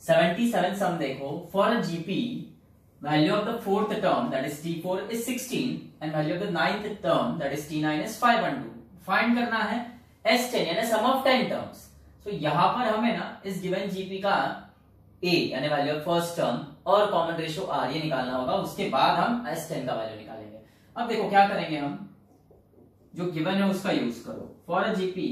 77 सम देखो, for a GP value of the fourth term that is t4 is 16 and value of the ninth term that is t9 is 512. Find करना है S10 यानी सम of 10 terms. सो यहां पर हमें ना इस गिवन जीपी का a यानी वैल्यू ऑफ फर्स्ट टर्म और कॉमन रेशियो r ये निकालना होगा. उसके बाद हम S10 का वैल्यू निकालेंगे. अब देखो क्या करेंगे, हम जो गिवन है उसका यूज करो. फॉर अ जीपी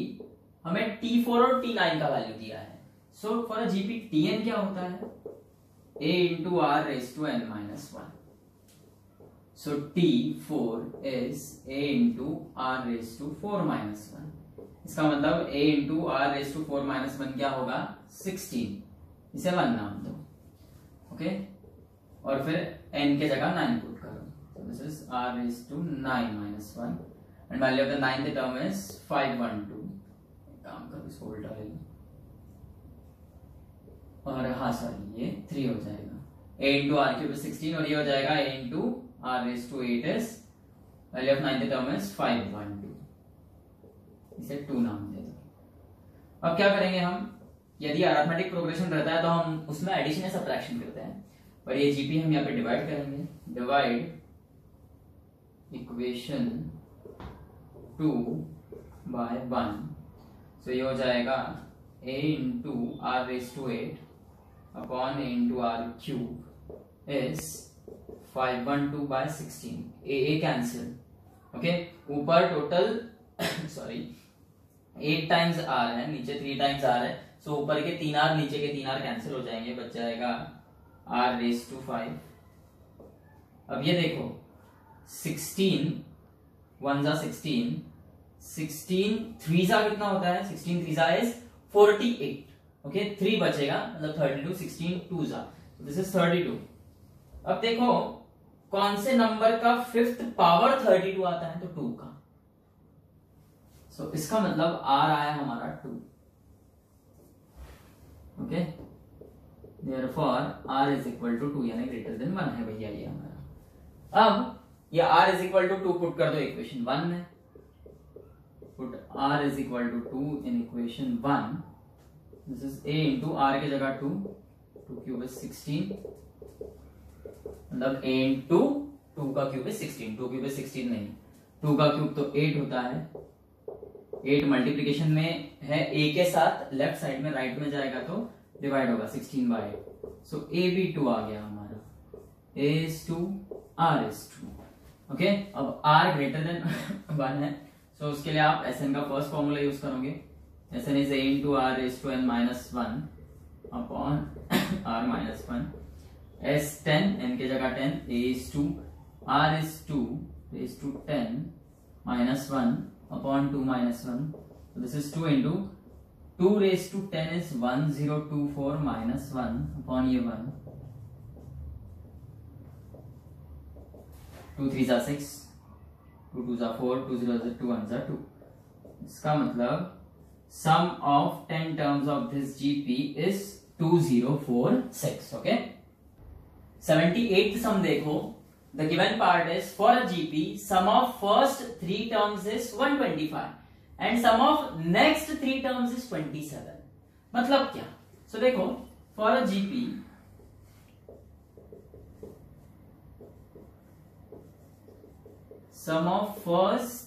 हमें t4 और t9 का वैल्यू दिया है. So for a GP tn क्या होता है, a into r raised to n minus 1. So t4 is a into r raised to 4 minus 1. इसका मतलब a into r raised to 4 minus 1 क्या होगा, 16. इसे 1 नाम दो. ओके, और फिर n के जगह 9 पुट करो. So this is r raised to 9 minus 1 and value of the ninth term is 512. काम करो, इसको उल्टा ले लो और हाँ सॉरी ये 3 हो जाएगा. a इंटू आर क्यूब 16 और ये हो जाएगा a into R raise to 8 is value of ninth term is 512. इसे 2 नाम दे दो. अब क्या करेंगे हम, यदि अरिथमेटिक प्रोग्रेशन रहता है तो हम उसमें एडिशन या सब्ट्रैक्शन करते हैं, पर ये जीपी हम यहाँ पे डिवाइड करेंगे. Divide equation 2 bye 1. सो ये हो जाएगा a into R raise to 8 upon a into R cube is 512 by 16. a cancel. Okay, ऊपर टोटल सॉरी 8 टाइम्स r है, नीचे 3 टाइम्स r है. सो ऊपर के 3 r नीचे के 3 r कैंसिल हो जाएंगे, बच जाएगा r रेज टू 5. अब ये देखो 16 1 जा 16, 16 3 जा कितना होता है, 16 3 जा इज 48. ओके, 3 बचेगा मतलब 32, 16 2 जा, दिस इज 32. अब देखो कौन से नंबर का फिफ्थ पावर 32 आता है, तो 2 का. सो इसका मतलब r आया हमारा 2. Okay, therefore r is equal to 2 यानी ग्रेटर देन 1 है भैया ये हमारा. अब ये r is equal to 2 put कर दो इक्वेशन 1 में. Put r is equal to 2 in equation 1. This is a into r की जगह 2 क्यूब इज 16, मतलब a इंटू 2 का क्यूब इज 16. 2 क्यूब इज 16 नहीं, 2 का क्यूब तो 8 होता है. 8 मल्टीप्लीकेशन में है a के साथ, लेफ्ट साइड में राइट में जाएगा तो डिवाइड होगा 16 बाय 8. सो a भी 2 आ गया हमारा. a is 2, r is 2. Okay, अब r ग्रेटर देन 1 है. सो उसके लिए आप Sn का फर्स्ट फॉर्मूला यूज करोगे. Sn is a into r raised to n minus 1 upon r minus 1. S10 n के जगह 10, a is 2, r is 2 raised to 10 minus 1 upon 2 minus 1. So this is 2 into 2 raised to 10 is 1024 minus 1 upon ये 1. 2 3 जा 6, 2 2 जा 4, 2 0 जा 2 1 जा 2. इसका मतलब sum of 10 terms of this GP is 2046. Okay, 78th sum देखो. The given part is for a GP sum of first 3 terms is 125 and sum of next 3 terms is 27. मतलब क्या? So देखो for a GP sum of first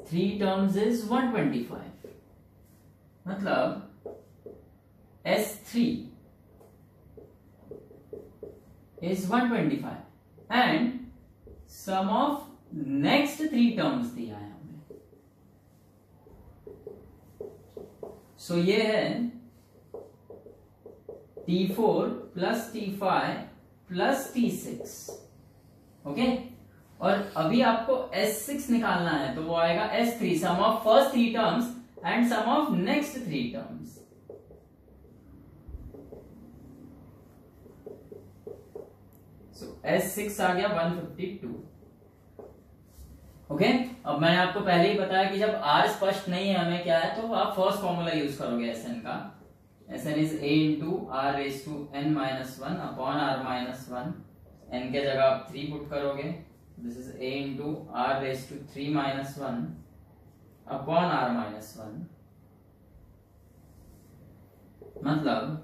3 terms is 125. मतलब S3 is 125 and sum of next 3 terms दिया है हमें. So ये है T4 plus T5 plus T6. Okay, और अभी आपको S6 निकालना है तो वो आएगा S3, sum of first 3 terms and sum of next 3 terms. So S6 आ गया 152. ओके, अब मैंने आपको पहले ही बताया कि जब R स्पष्ट नहीं है हमें क्या है, तो आप फर्स्ट फॉर्मूला यूज करोगे Sn का. Sn is a into r raise to n minus 1 upon r minus 1. n के जगह आप 3 पुट करोगे. This is a into r raised to 3 minus 1 upon r minus 1. मतलब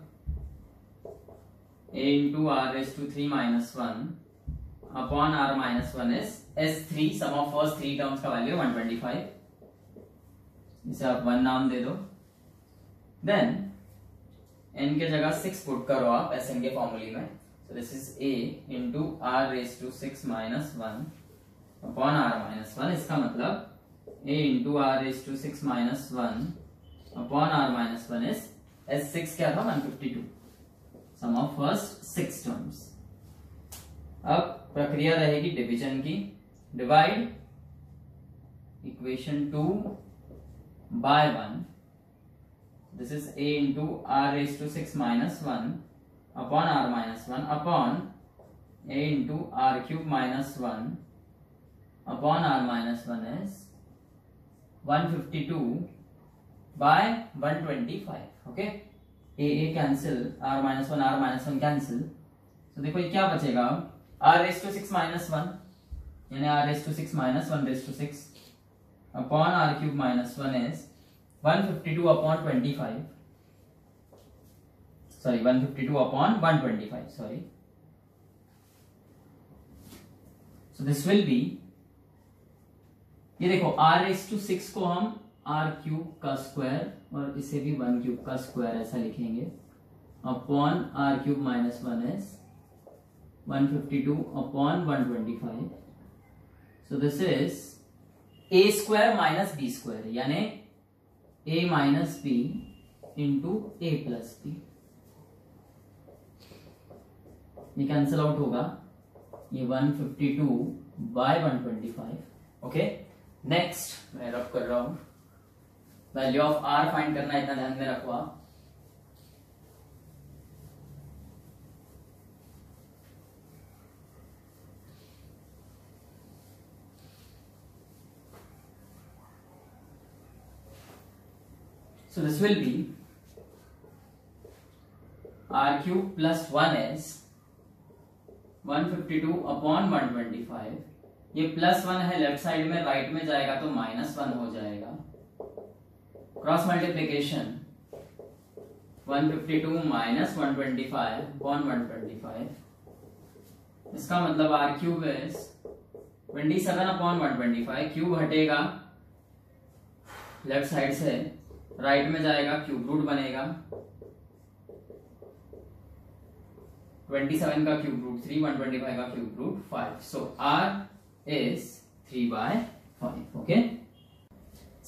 a into r raised to 3 minus 1 upon r minus 1 is S3, sum of first three terms का value 125, इसे आप 1 नाम दे दो। देन n के जगह 6 put करो आप Sn के फॉर्मूले में, so this is a into r raised to 6 minus 1 upon r minus 1, इसका मतलब a into r raised to 6 minus 1 upon r minus 1 is S6 क्या था 152, sum of first 6 terms। अब प्रक्रिया रहेगी डिवीजन की, divide equation 2 by 1, this is a into r raised to 6 minus 1 upon r minus 1 upon a into r cube minus 1 upon r minus 1 is 152 by 125, okay। a cancel, r minus 1 cancel, तो देखो ये क्या बचेगा, r raised to 6 minus 1 यानी r raised to 6 minus 1 raised to 6 upon r cube minus 1 is 152 upon 25, sorry 152 upon 125, sorry, so this will be, ये देखो r raised to 6 को हम r cube का स्क्वायर और इसे भी 1 cube का स्क्वायर ऐसा लिखेंगे, upon r cube minus 1 is 152 upon 125, so this is a square minus b square, यानी a minus b into a plus b, ये कैंसिल आउट होगा, ये 152 by 125, ओके। नेक्स्ट मैं रब कर रहा हूं, वैल्यू ऑफ r फाइंड करना है, इतना ध्यान में रखो आप। So this will be r cube plus 1 is 152 upon 125, ये प्लस 1 है लेफ्ट साइड में, राइट में जाएगा तो माइनस 1 हो जाएगा, क्रॉस मल्टीप्लीकेशन 152 माइनस 125 upon 125, इसका मतलब r cube is 27 upon 125, cube हटेगा लेफ्ट साइड से, राइट में जाएगा क्यूब रूट बनेगा, 27 का क्यूब रूट 3, 125 का cube root 5, so r is 3 by 5, okay.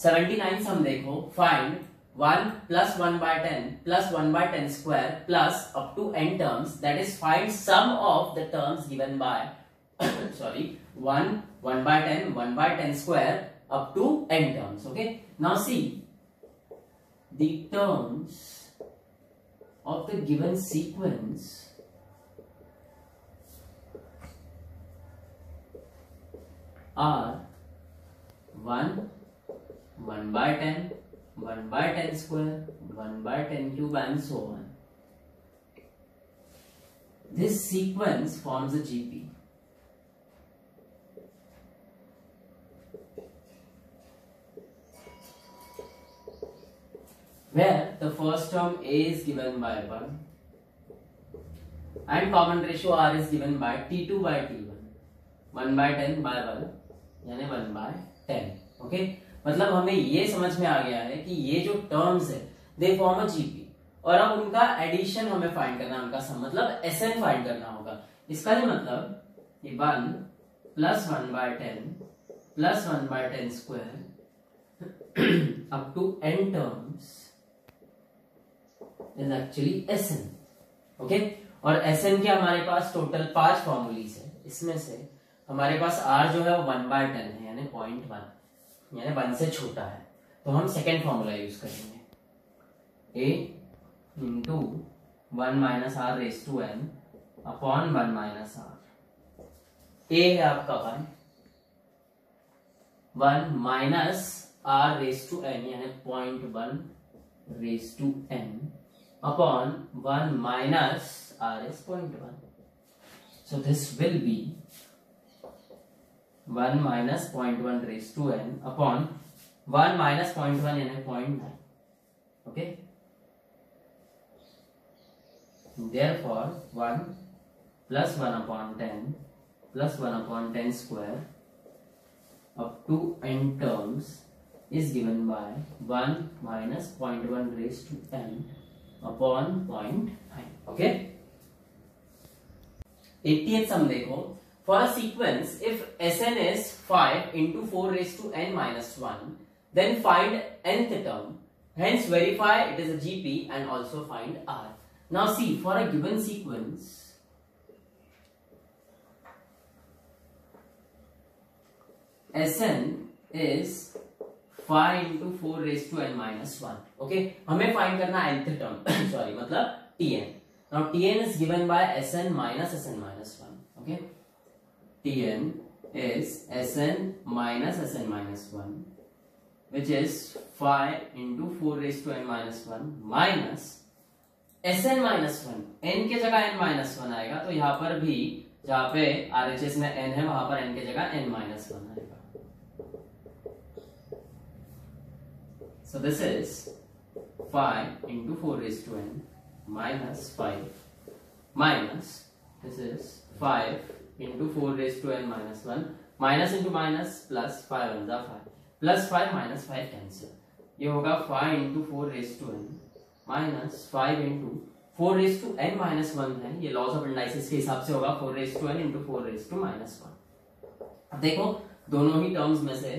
79 sum देखो, find 1 plus 1 by 10 plus 1 by 10 square plus up to n terms, that is find sum of the terms given by sorry 1 by 10 1 by 10 square up to n terms, okay। Now see the terms of the given sequence are 1 by 10 1 by 10 square 1 by 10 cube and so on. This sequence forms a GP. Where the first term a is given by 1 and common ratio r is given by t2 by t1, 1 by 10 by 1 यानी 1 by 10, okay. मतलब हमें ये समझ में आ गया है कि ये जो टर्म्स है दे फॉर्म अ जीपी, और अब उनका एडिशन हमें फाइंड करना, उनका सम मतलब एसएन फाइंड करना होगा। इसका ये मतलब ये 1 plus 1 by 10 plus 1 by 10 square up to n terms is actually Sn, okay. और Sn के हमारे पास टोटल 5 फॉर्मूलीज है, इसमें से हमारे पास r जो है वो 1 by 10 है यानी 0.1, यानी 1 से छोटा है, तो हम सेकेंड फॉर्मूला यूज करेंगे, a into 1 minus r raised to n upon 1 minus r। a है आपका 1 minus r raised to n यानी 0.1 raised to n upon 1 minus r is 0.1, so this will be 1 minus 0.1 raised to n upon 1 minus 0.1 यानी 0.9, okay। therefore 1 plus 1 upon 10 plus 1 upon 10 square up to n terms is given by 1 minus 0.1 raised to n upon 0.9. Okay. 80th sum देखो, for a sequence if Sn is 5 into 4 raised to n minus 1, then find nth term, hence verify it is a GP and also find R. Now see, for a given sequence Sn is 5 into 4 raised to n minus 1. Okay, हमें find करना nth term sorry मतलब Tn. Now Tn is given by Sn minus Sn minus 1. Okay, Tn is Sn minus Sn minus 1, which is 5 into 4 raised to n minus 1 minus Sn minus 1. n के जगह n minus 1 आएगा, तो यहाँ पर भी जहाँ पे RHS में n है वहां पर n के जगह n minus 1 आएगा. So this is 5 into 4 raised to n minus 5 minus this is 5 into 4 raised to n minus 1 minus into minus plus 5 1 5 plus 5 minus 5 cancel. ये होगा 5 into 4 raised to n minus 5 into 4 raised to n minus 1 है, ये laws of indices के हिसाब से होगा 4 raised to n into 4 raised to minus 1. अब देखो दोनों ही टर्म्स में से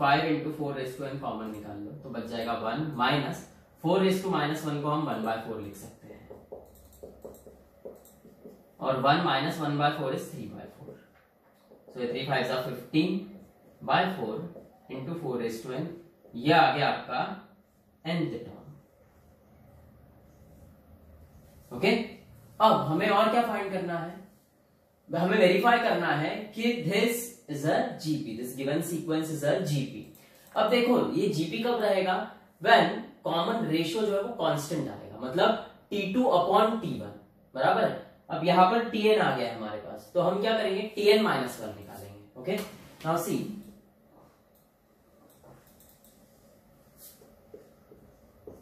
5 into 4 raised to n common निकाल लो तो बच जाएगा 1 माइनस 4 raised to minus 1 को हम 1/4 लिख सकते हैं, और 1 minus 1/4 is 3/4. So 3 5s are 15/4 into 4 raised to n. ये आ गया आपका nth टर्म. ओके, अब हमें और क्या फाइंड करना है? हमें वेरीफाई करना है कि this is a GP, this given sequence is a GP. अब देखो ये जीपी कब रहेगा? व्हेन कॉमन रेशियो जो है वो कांस्टेंट आएगा, मतलब T2 अपॉन T1 बराबर है. अब यहां पर Tn आ गया है हमारे पास, तो हम क्या करेंगे? Tn माइनस 1 निकालेंगे. Okay, now see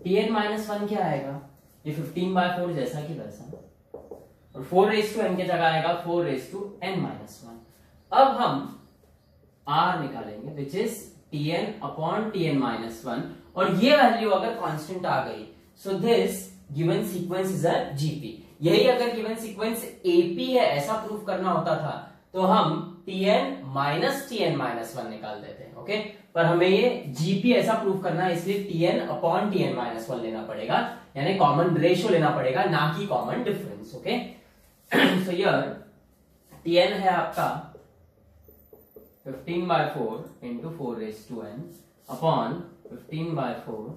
Tn minus 1 क्या आएगा? ये 15/4 जैसा कि वैसा, और 4 raised to n के जगह आएगा 4 raised to n minus 1. अब हम R निकालेंगे which is Tn upon Tn minus 1, और ये वैल्यू अगर कांस्टेंट आ गई so this given sequence is a GP. यही अगर गिवन सीक्वेंस एपी है ऐसा प्रूफ करना होता था तो हम Tn माइनस Tn माइनस 1 निकाल देते हैं. ओके, पर हमें ये जीपी ऐसा प्रूफ करना है, इसलिए Tn अपॉन Tn माइनस 1 लेना पड़ेगा, यानी कॉमन रेशियो लेना पड़ेगा, ना कि common difference. Okay, so here Tn है आपका 15/4 into 4 raised to n upon 15/4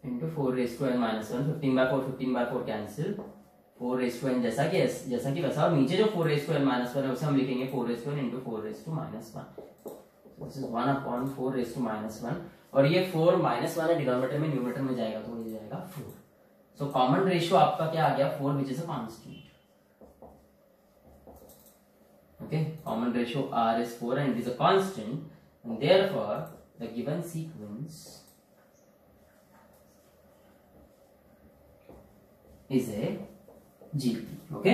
into 4 raised to n minus 1. 15/4 cancel, 4 raised to n जैसा कि वैसा, और नीचे जो 4 raised to n minus 1 है उसे हम लिखेंगे 4 raised to n into 4 raised to minus 1. This is 1 upon 4 raised to minus 1, और ये 4 minus 1 है डिनोमिनेटर में, न्यूमरेटर में जाएगा तो ये जाएगा 4. सो कॉमन रेशियो आपका क्या आ गया? 4 which is a constant. Okay, common ratio R is 4 and it is a constant, and therefore the given sequence is a GP. Okay.